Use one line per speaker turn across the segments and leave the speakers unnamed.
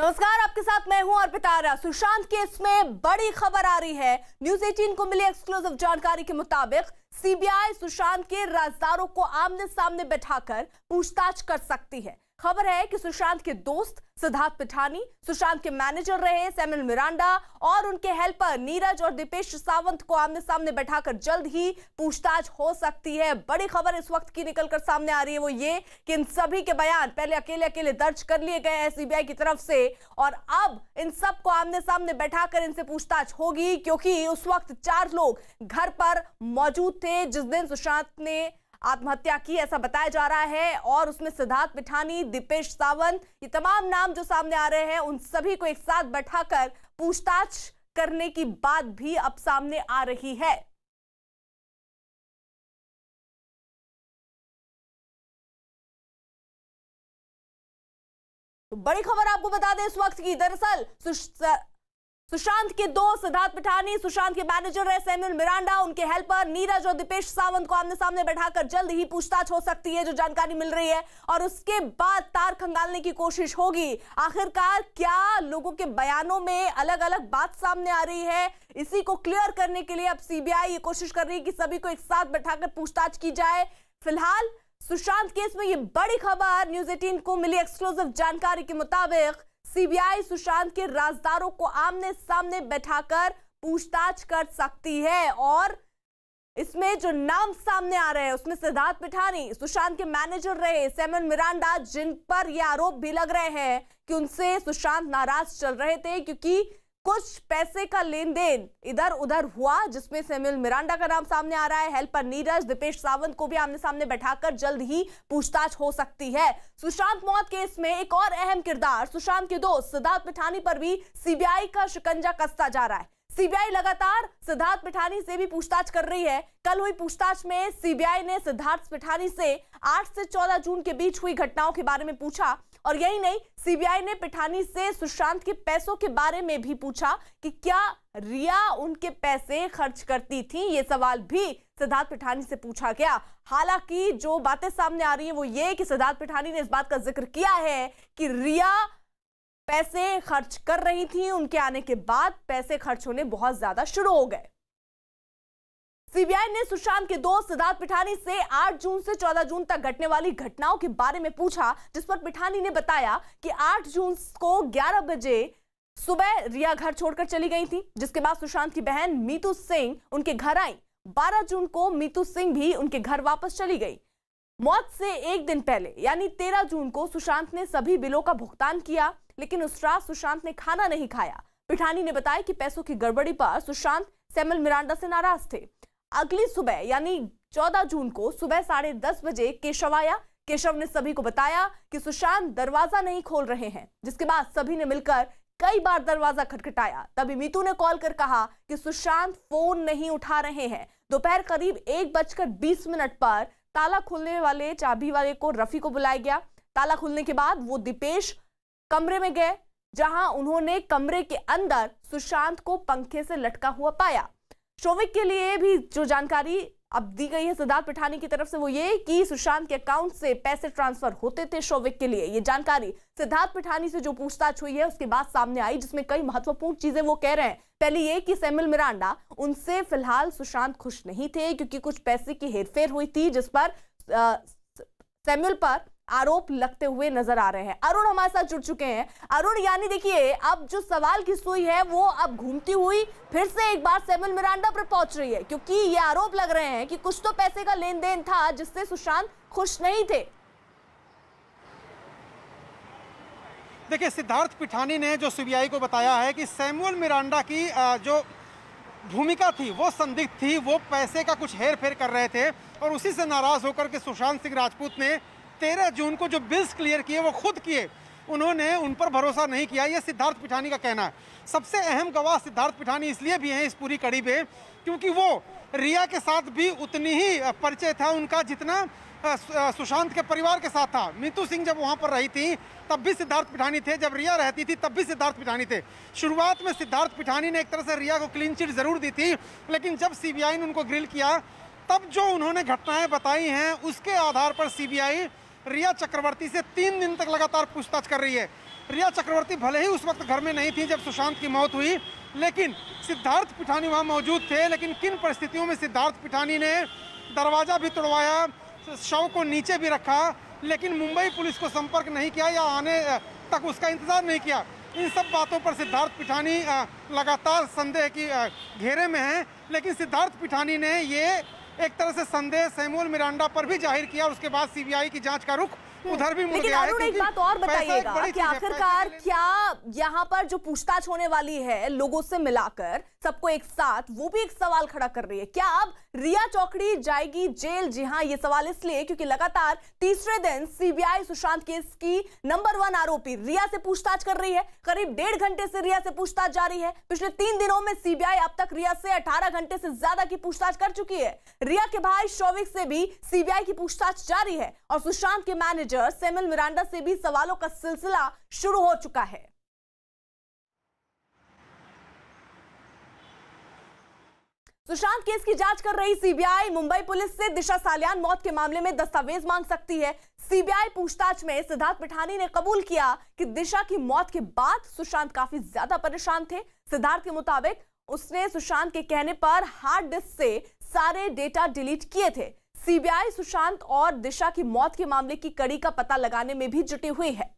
नमस्कार, आपके साथ मैं हूं अर्पिता आर्या। सुशांत केस में बड़ी खबर आ रही है। न्यूज 18 को मिली एक्सक्लूसिव जानकारी के मुताबिक सीबीआई सुशांत के राजदारों को आमने सामने बैठाकर पूछताछ कर सकती है। खबर है कि सुशांत के दोस्त सिद्धार्थ पिठानी, सुशांत के मैनेजर रहे सैमुअल मिरांडा और उनके हेल्पर नीरज और दीपेश सावंत को आमने सामने बैठाकर जल्द ही पूछताछ हो सकती है। बड़ी खबर इस वक्त की निकलकर सामने आ रही है वो ये कि इन सभी के बयान पहले अकेले अकेले दर्ज कर लिए गए हैं सीबीआई की तरफ से और अब इन सबको आमने सामने बैठाकर इनसे पूछताछ होगी, क्योंकि उस वक्त 4 लोग घर पर मौजूद थे जिस दिन सुशांत ने आत्महत्या की, ऐसा बताया जा रहा है। और उसमें सिद्धार्थ पिठानी, दीपेश सावंत, ये तमाम नाम जो सामने आ रहे हैं उन सभी को एक साथ बैठाकर पूछताछ करने की बात भी अब सामने आ रही है। तो बड़ी खबर आपको बता दें इस वक्त की, दरअसल सुशांत के दोस्त सिद्धार्थ पिठानी, सुशांत के मैनेजर रहे सैमुअल मिरांडा, उनके हेल्पर नीरज और दीपेश सावंत को आमने सामने बैठाकर जल्द ही पूछताछ हो सकती है, जो जानकारी मिल रही है। और उसके बाद तार खंगालने की कोशिश होगी। आखिरकार क्या लोगों के बयानों में अलग अलग बात सामने आ रही है, इसी को क्लियर करने के लिए अब सीबीआई ये कोशिश कर रही है कि सभी को एक साथ बैठाकर पूछताछ की जाए। फिलहाल सुशांत केस में ये बड़ी खबर, न्यूज 18 को मिली एक्सक्लूसिव जानकारी के मुताबिक सीबीआई सुशांत के राजदारों को आमने सामने बैठाकर पूछताछ कर सकती है। और इसमें जो नाम सामने आ रहे हैं उसमें सिद्धार्थ पिठानी, सुशांत के मैनेजर रहे सैमुअल मिरांडा, जिन पर यह आरोप भी लग रहे हैं कि उनसे सुशांत नाराज चल रहे थे क्योंकि कुछ पैसे का लेन देन इधर उधर हुआ, जिसमें सैमुअल मिरांडा का नाम सामने आ रहा है। हेल्पर नीरज, दीपेश सावंत को भी आमने सामने बैठाकर जल्द ही पूछताछ हो सकती है। सुशांत मौत केस में एक और अहम किरदार सुशांत के दोस्त सिद्धार्थ पिठानी पर भी सीबीआई का शिकंजा कसता जा रहा है। सीबीआई लगातार सिद्धार्थ पिठानी से भी पूछताछ कर रही है। कल हुई पूछताछ में सीबीआई ने सिद्धार्थ पिठानी से 8 से 14 जून के बीच हुई घटनाओं के बारे में पूछा। और यही नहीं, सीबीआई ने पिठानी से सुशांत के पैसों के बारे में भी पूछा कि क्या रिया उनके पैसे खर्च करती थी। ये सवाल भी सिद्धार्थ पिठानी से पूछा गया। हालांकि जो बातें सामने आ रही है वो ये कि सिद्धार्थ पिठानी ने इस बात का जिक्र किया है कि रिया पैसे खर्च कर रही थी, उनके आने के बाद पैसे खर्च होने बहुत ज्यादा शुरू हो गए। सीबीआई ने सुशांत के दोस्त सिद्धार्थ पिठानी से 8 जून से 14 जून तक घटने वाली घटनाओं के बारे में पूछा, जिस पर पिठानी ने बताया कि 8 जून को 11 बजे सुबह रिया घर छोड़कर चली गई थी, जिसके बाद सुशांत की बहन मीतू सिंह उनके घर आई। 12 जून को मीतू सिंह भी उनके घर वापस चली गई। मौत से एक दिन पहले यानी 13 जून को सुशांत ने सभी बिलों का भुगतान किया, लेकिन उस रात सुशांत ने खाना नहीं खाया। पिठानी ने बताया कि पैसों की गड़बड़ी पर सुशांत सैमुअल मिरांडा से नाराज थे। अगली सुबह यानी 14 जून को सुबह 10:30 बजे केशव आया। केशव ने सभी को बताया कि सुशांत दरवाजा नहीं खोल रहे हैं, जिसके बाद सभी ने मिलकर कई बार दरवाजा खटखटाया। तभी मीतू ने कॉल कर कहा कि सुशांत फोन नहीं उठा रहे हैं। दोपहर करीब 1:20 पर ताला खोलने वाले चाबी वाले को रफी को बुलाया गया। ताला खुलने के बाद वो दीपेश कमरे में गए, जहां उन्होंने कमरे के अंदर सुशांत को पंखे से लटका हुआ पाया। शोविक के लिए भी जो जानकारी अब दी गई है सिद्धार्थ पिठानी की तरफ से वो ये कि सुशांत के अकाउंट से पैसे ट्रांसफर होते थे शोविक के लिए। ये जानकारी सिद्धार्थ पिठानी से जो पूछताछ हुई है उसके बाद सामने आई, जिसमें कई महत्वपूर्ण चीजें वो कह रहे हैं। पहले ये कि सैमुअल मिरांडा उनसे फिलहाल सुशांत खुश नहीं थे, क्योंकि कुछ पैसे की हेरफेर हुई थी, जिस पर सैमुअल पर आरोप लगते हुए नजर आ रहे हैं। अरुण हमारे साथ जुड़ चुके हैं। अरुण, यानी देखिए अब जो सवाल की सुई है वो अब घूमती हुई फिर से एक बार सैमुअल मिरांडा पर पहुंच रही है, क्योंकि ये आरोप लग रहे हैं कि कुछ तो पैसे का लेन देन था जिससे सुशांत खुश नहीं थे।
देखिए, सिद्धार्थ पिठानी ने जो सीबीआई को बताया है कि सैमुअल मिरांडा की जो भूमिका थी वो संदिग्ध थी, वो पैसे का कुछ हेर फेर कर रहे थे और उसी से नाराज होकर के सुशांत सिंह राजपूत ने 13 जून को जो बिल्स क्लियर किए वो खुद किए, उन्होंने उन पर भरोसा नहीं किया। ये सिद्धार्थ पिठानी का कहना है। सबसे अहम गवाह सिद्धार्थ पिठानी इसलिए भी हैं इस पूरी कड़ी में क्योंकि वो रिया के साथ भी उतनी ही परिचय था उनका जितना सुशांत के परिवार के साथ था। मीतू सिंह जब वहाँ पर रही थी तब भी सिद्धार्थ पिठानी थे, जब रिया रहती थी तब भी सिद्धार्थ पिठानी थे। शुरुआत में सिद्धार्थ पिठानी ने एक तरह से रिया को क्लीन चिट जरूर दी थी, लेकिन जब सीबीआई ने उनको ग्रिल किया तब जो उन्होंने घटनाएं बताई हैं उसके आधार पर सीबीआई रिया चक्रवर्ती से 3 दिन तक लगातार पूछताछ कर रही है। रिया चक्रवर्ती भले ही उस वक्त घर में नहीं थी जब सुशांत की मौत हुई, लेकिन सिद्धार्थ पिठानी वहां मौजूद थे। लेकिन किन परिस्थितियों में सिद्धार्थ पिठानी ने दरवाजा भी तोड़वाया, शव को नीचे भी रखा, लेकिन मुंबई पुलिस को संपर्क नहीं किया या आने तक उसका इंतजार नहीं किया, इन सब बातों पर सिद्धार्थ पिठानी लगातार संदेह की घेरे में हैं। लेकिन सिद्धार्थ पिठानी ने ये एक तरह से संदेह सैमुअल मिरांडा पर भी जाहिर किया और उसके बाद सीबीआई की जांच का रुख उधर भी मुड़
लेकिन
गया है।
अरुण, एक बात और बताइएगा कि आखिरकार क्या यहाँ पर जो पूछताछ होने वाली है लोगों से मिलाकर सबको एक साथ, वो भी एक सवाल खड़ा कर रही है। क्या अब रिया चौकड़ी जाएगी जेल? जी हाँ, ये सवाल इसलिए क्योंकि लगातार तीसरे दिन सीबीआई सुशांत केस की नंबर 1 आरोपी रिया से पूछताछ कर रही है। करीब 1.5 घंटे से रिया से पूछताछ जारी है। पिछले 3 दिनों में सीबीआई अब तक रिया से 18 घंटे से ज्यादा की पूछताछ कर चुकी है। रिया के भाई शौविक से भी सीबीआई की पूछताछ जारी है और सुशांत के मैनेजर सैमुअल मिरांडा से भी सवालों का सिलसिला शुरू हो चुका है। सुशांत केस की जांच कर रही सीबीआई मुंबई पुलिस से दिशा सालियान मौत के मामले में दस्तावेज मांग सकती है। सीबीआई पूछताछ में सिद्धार्थ पिठानी ने कबूल किया कि दिशा की मौत के बाद सुशांत काफी ज्यादा परेशान थे। सिद्धार्थ के मुताबिक उसने सुशांत के कहने पर हार्ड डिस्क से सारे डेटा डिलीट किए थे। सीबीआई सुशांत और दिशा की मौत के मामले की कड़ी का पता लगाने में भी जुटी हुई है।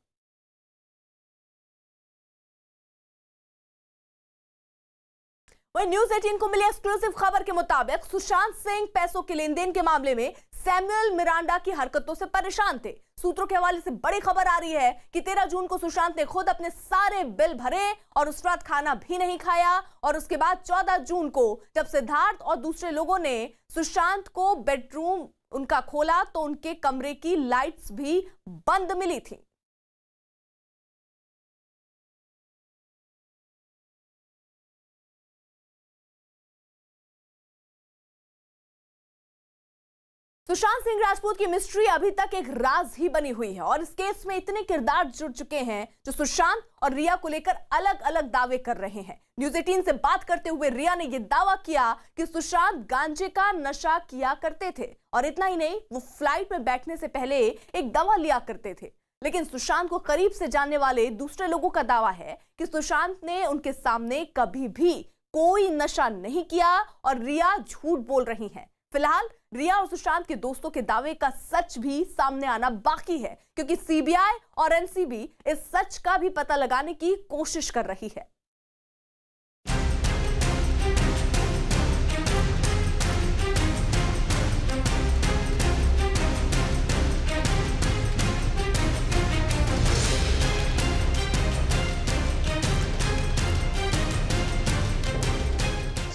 वहीं न्यूज 18 को मिली एक्सक्लूसिव खबर के मुताबिक सुशांत सिंह पैसों के लेन देन के मामले में सैमुअल मिरांडा की हरकतों से परेशान थे। सूत्रों के हवाले से बड़ी खबर आ रही है कि 13 जून को सुशांत ने खुद अपने सारे बिल भरे और उस रात खाना भी नहीं खाया। और उसके बाद 14 जून को जब सिद्धार्थ और दूसरे लोगों ने सुशांत को बेडरूम उनका खोला तो उनके कमरे की लाइट्स भी बंद मिली थी। सुशांत सिंह राजपूत की मिस्ट्री अभी तक एक राज ही बनी हुई है और इस केस में इतने किरदार जुड़ चुके हैं जो सुशांत और रिया को लेकर अलग अलग दावे कर रहे हैं। न्यूज 18 से बात करते हुए रिया ने यह दावा किया कि सुशांत गांजे का नशा किया करते थे और इतना ही नहीं, वो फ्लाइट में बैठने से पहले एक दवा लिया करते थे। लेकिन सुशांत को करीब से जानने वाले दूसरे लोगों का दावा है कि सुशांत ने उनके सामने कभी भी कोई नशा नहीं किया और रिया झूठ बोल रही है। फिलहाल रिया और सुशांत के दोस्तों के दावे का सच भी सामने आना बाकी है क्योंकि सीबीआई और एनसीबी इस सच का भी पता लगाने की कोशिश कर रही है।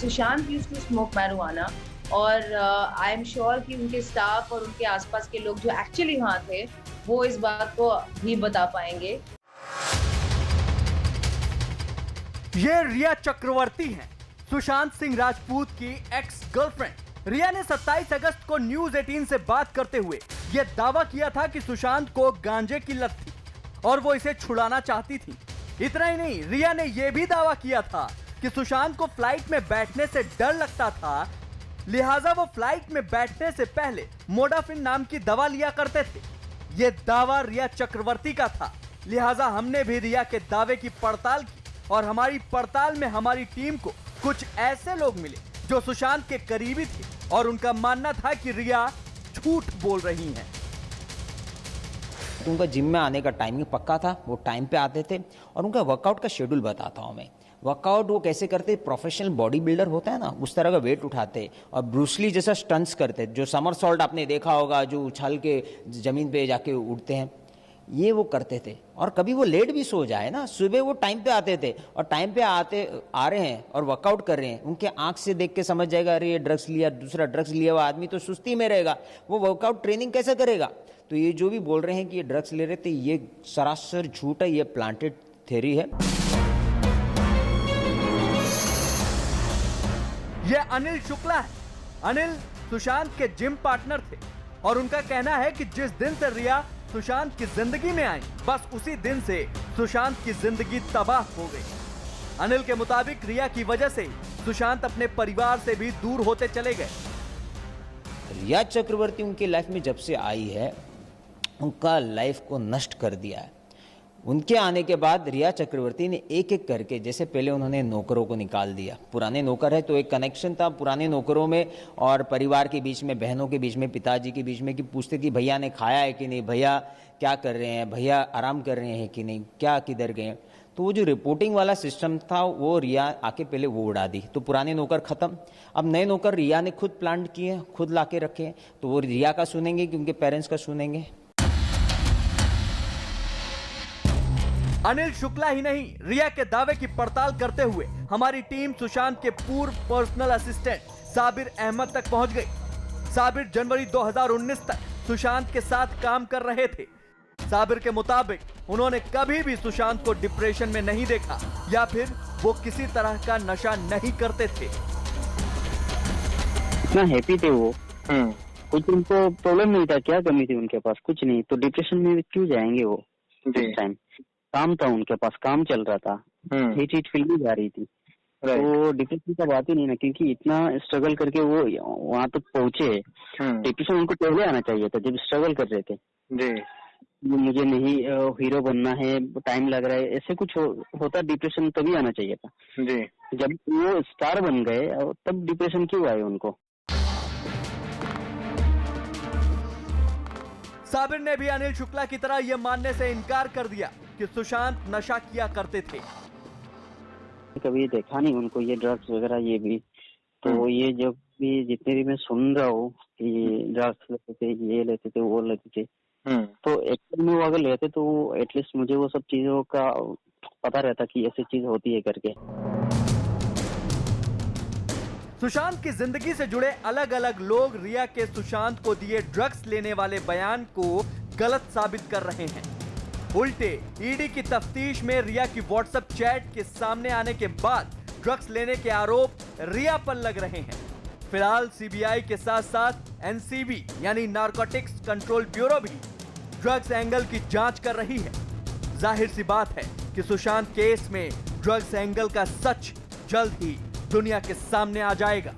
Sushant used to smoke marijuana और आई एम श्योर कि उनके स्टाफ और उनके आसपास के लोग जो एक्चुअली वहाँ थे वो इस बात को भी बता पाएंगे।
ये रिया चक्रवर्ती हैं, सुशांत सिंह राजपूत की एक्स गर्लफ्रेंड। रिया ने 27 अगस्त को न्यूज 18 से बात करते हुए यह दावा किया था कि सुशांत को गांजे की लत थी और वो इसे छुड़ाना चाहती थी। इतना ही नहीं, रिया ने यह भी दावा किया था कि सुशांत को फ्लाइट में बैठने से डर लगता था, लिहाजा वो फ्लाइट में बैठने से पहले मोडाफिन नाम की दवा लिया करते थे। ये दावा रिया चक्रवर्ती का था, लिहाजा हमने भी रिया के दावे की पड़ताल की और हमारी पड़ताल में हमारी टीम को कुछ ऐसे लोग मिले जो सुशांत के करीबी थे और उनका मानना था कि रिया झूठ बोल रही हैं।
तो उनका जिम में आने का टाइमिंग पक्का था, वो टाइम पे आते थे और उनका वर्कआउट का शेड्यूल बताता हूँ मैं। वर्कआउट वो कैसे करते, प्रोफेशनल बॉडी बिल्डर होता है ना, उस तरह का वेट उठाते और ब्रूसली जैसा स्टंट्स करते, जो समरसॉल्ट आपने देखा होगा, जो उछल के ज़मीन पे जाके उड़ते हैं, ये वो करते थे। और कभी वो लेट भी सो जाए ना, सुबह वो टाइम पे आते थे और टाइम पे आ रहे हैं और वर्कआउट कर रहे हैं, उनके आंख से देख के समझ जाएगा अरे ये ड्रग्स लिया, दूसरा ड्रग्स लिया हुआ आदमी तो सुस्ती में रहेगा, वो वर्कआउट ट्रेनिंग कैसे करेगा। तो ये जो भी बोल रहे हैं कि ये ड्रग्स ले रहे थे, ये सरासर झूठ है, ये प्लांटेड थ्योरी है।
ये अनिल शुक्ला है। अनिल सुशांत के जिम पार्टनर थे और उनका कहना है कि जिस दिन से रिया सुशांत की जिंदगी में आई, बस उसी दिन से सुशांत की जिंदगी तबाह हो गई। अनिल के मुताबिक रिया की वजह से सुशांत अपने परिवार से भी दूर होते चले गए।
रिया चक्रवर्ती उनकी लाइफ में जब से आई है, उनका लाइफ को नष्ट कर दिया है। उनके आने के बाद रिया चक्रवर्ती ने एक एक करके, जैसे पहले उन्होंने नौकरों को निकाल दिया, पुराने नौकर है तो एक कनेक्शन था पुराने नौकरों में और परिवार के बीच में, बहनों के बीच में, पिताजी के बीच में, कि पूछते कि भैया ने खाया है कि नहीं, भैया क्या कर रहे हैं, भैया आराम कर रहे हैं कि नहीं, क्या किधर गए। तो वो जो रिपोर्टिंग वाला सिस्टम था वो रिया आके पहले वो उड़ा दी, तो पुराने नौकर खत्म। अब नए नौकर रिया ने खुद प्लांट किए, खुद लाके रखे, तो वो रिया का सुनेंगे कि उनके पेरेंट्स का सुनेंगे।
अनिल शुक्ला ही नहीं, रिया के दावे की पड़ताल करते हुए हमारी टीम सुशांत के पूर्व पर्सनल असिस्टेंट साबिर अहमद तक पहुंच गई। साबिर जनवरी 2019 तक सुशांत के साथ काम कर रहे थे। साबिर के मुताबिक उन्होंने कभी भी सुशांत को डिप्रेशन में नहीं देखा या फिर वो किसी तरह का नशा नहीं करते थे।
इतना हैप्पी थे वो, कुछ उनको प्रॉब्लम नहीं था, क्या कमी थी उनके पास, कुछ नहीं, तो डिप्रेशन में क्यों जाएंगे वो। इस टाइम काम था उनके पास, काम चल रहा था, ये चीज फील भी जा रही थी, तो डिप्रेशन का बात ही नहीं ना, क्योंकि इतना स्ट्रगल करके वो वहां तक पहुंचे। डिप्रेशन उनको पहले आना चाहिए था जब स्ट्रगल कर रहे थे। मुझे नहीं हीरो बनना है, टाइम लग रहा है, ऐसे कुछ होता डिप्रेशन तभी आना चाहिए था। जब वो स्टार बन गए तब डिप्रेशन क्यों आए उनको।
साबिर ने भी अनिल शुक्ला की तरह यह मानने से इनकार कर दिया कि सुशांत नशा किया करते थे।
कभी देखा नहीं उनको ये ड्रग्स वगैरह ये भी, तो ये जब भी जितने भी मैं सुन रहा हूँ कि ड्रग्स लेते थे, ये लेते थे, वो लेते थे, तो एक्चुअली में वो अगर लेते तो एटलीस्ट मुझे वो सब चीजों का पता रहता कि ऐसी चीज होती है करके।
सुशांत की जिंदगी से जुड़े अलग अलग लोग रिया के सुशांत को दिए ड्रग्स लेने वाले बयान को गलत साबित कर रहे हैं। उल्टे ईडी की तफ्तीश में रिया की व्हाट्सएप चैट के सामने आने के बाद ड्रग्स लेने के आरोप रिया पर लग रहे हैं। फिलहाल सीबीआई के साथ साथ एनसीबी यानी नारकोटिक्स कंट्रोल ब्यूरो भी ड्रग्स एंगल की जांच कर रही है। जाहिर सी बात है कि सुशांत केस में ड्रग्स एंगल का सच जल्द ही दुनिया के सामने आ जाएगा।